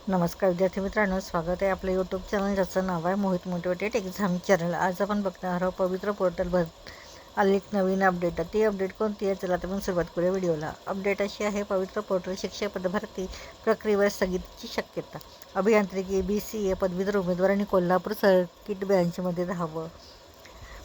नमस्कार विद्यार्थी मित्रांनो, स्वागत आहे आपल्या यूट्यूब चॅनल ज्याचं नाव आहे मोहित मोटिवेटेड एक्झाम चॅनल। आज आपण बघणार आहोत पवित्र पोर्टलवर आली एक नवीन अपडेट। ती अपडेट कोणती आहे चला तर आपण सुरुवात करूया व्हिडिओला। अपडेट अशी आहे, पवित्र पोर्टल शिक्षक पद भरती प्रक्रियेवर स्थगितीची शक्यता। अभियांत्रिकी BCA पदवीधर उमेदवारांनी कोल्हापूर सर्किट बेंचमध्ये धावावं।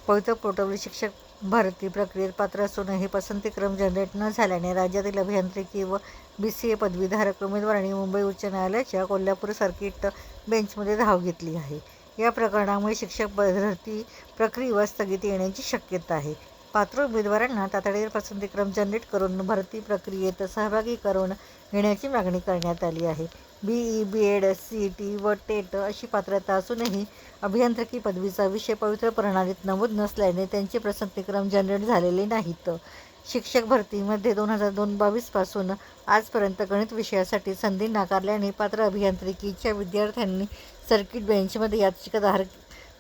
पवित्र पोर्टलवर शिक्षक भरती प्रक्रियेत पात्र असूनही पसंतीक्रम जनरेट न झाल्याने राज्यातील अभियांत्रिकी व BCA पदवीधारक उमेदवारांनी मुंबई उच्च न्यायालयाच्या कोल्हापूर सर्किट बेंचमध्ये धाव घेतली आहे। या प्रकरणामुळे शिक्षक भरती प्रक्रियेवर स्थगिती येण्याची शक्यता आहे। पात्र उमेदवारांना तातडीने पसंतीक्रम जनरेट करून भरती प्रक्रियेत सहभागी करून घेण्याची मागणी करण्यात आली आहे। BE, BEd, CET व टेट अशी पात्रता असूनही अभियांत्रिकी पदवीचा विषय पवित्र प्रणालीत नमूद नसल्याने त्यांचे पसंतीक्रम जनरेट झालेले नाहीत। शिक्षक भरतीमध्ये 2022 पासून आजपर्यंत गणित विषयासाठी संधी नाकारल्याने पात्र अभियांत्रिकीच्या विद्यार्थ्यांनी सर्किट बेंचमध्ये याचिका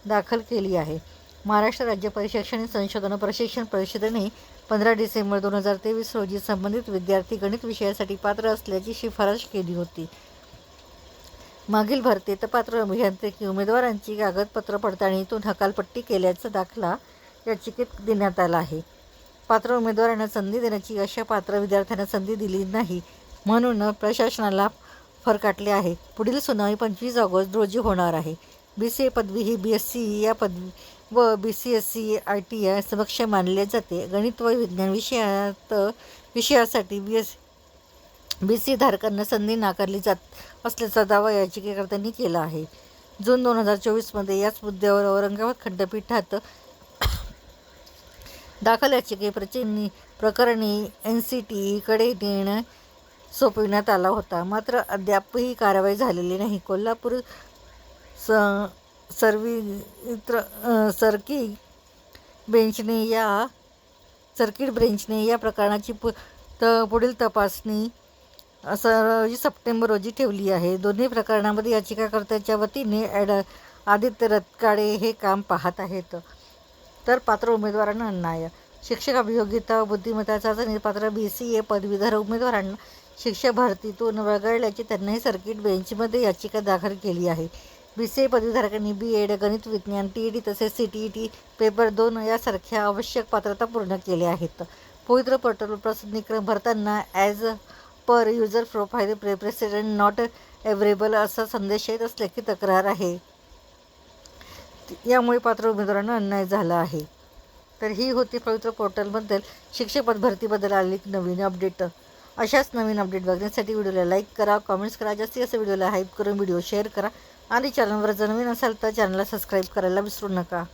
दाखल केली आहे। महाराष्ट्र राज्य शैक्षणिक संशोधन प्रशिक्षण परिषदेने 15 डिसेंबर 2023 रोजी संबंधित विद्यार्थी गणित विषयासाठी पात्र असल्याची शिफारस केली होती। मागील भरतीत पात्र अभियांत्रिकी उमेदवारांची कागदपत्र पडताळणीतून हकालपट्टी केल्याचा दाखला याचिकेत देण्यात आला आहे। पात्र उमेदवारांना संधी देण्याची अशा पात्र विद्यार्थ्यांना संधी दिली नाही म्हणून प्रशासनाला फरकाटले आहे। पुढील सुनावणी 25 ऑगस्ट रोजी होणार आहे। BCA पदवी ही BSc या पदवी व BCSC ITI समक्ष मानले जाते। गणित व विज्ञान विषयासाठी BC धारकांना संधी नाकारली जात असल्याचा दावा याचिकेकर्त्यांनी केला आहे। जून 2024 याच मुद्द्यावर औरंगाबाद खंडपीठात दाखल याचिके प्रकरणी NCTE निर्णय सोपविण्यात आला होता, मात्र अद्यापही कारवाई झालेली नाही। कोल्हापूर सर्किट बेंचने या प्रकरणाची पुढील तपासणी 16 सप्टेंबर रोजी ठेवली आहे। दोन्ही प्रकरणांमध्ये याचिकाकर्त्याच्या वतीने आदित्य रतकाडे हे काम पाहत आहेत। तर पात्र उमेदवारांना अन्याय। शिक्षक अभियोगिता व बुद्धिमत्ता चाचणीत पात्र BCA पदवीधर उमेदवारांना शिक्षक भरतीतून वगळल्याची त्यांनी सर्किट बेंचमध्ये याचिका दाखल केली आहे। BCA पदवीधारकांनी BEd, गणित विज्ञान, TET तसेच CTET पेपर 2 यासारख्या आवश्यक पात्रता पूर्ण केल्या आहेत। पवित्र पोर्टलवर पसंतीक्रम भरताना as per user profile president not available असा संदेश येत असल्याची तक्रार आहे। यामुळे पात्र उमेदवारांना अन्याय झाला आहे। तर ही होती पवित्र पोर्टलबद्दल शिक्षक पद भरतीबद्दल आलेली नवीन अपडेट। अशाच नवीन अपडेट बघण्यासाठी व्हिडिओला लाईक करा, कमेंट्स करा, जास्तीत जास्त व्हिडिओला हाईप करून व्हिडिओ शेअर करा आणि चॅनलवर जर नवीन असाल तर चॅनलला सबस्क्राईब करायला विसरू नका।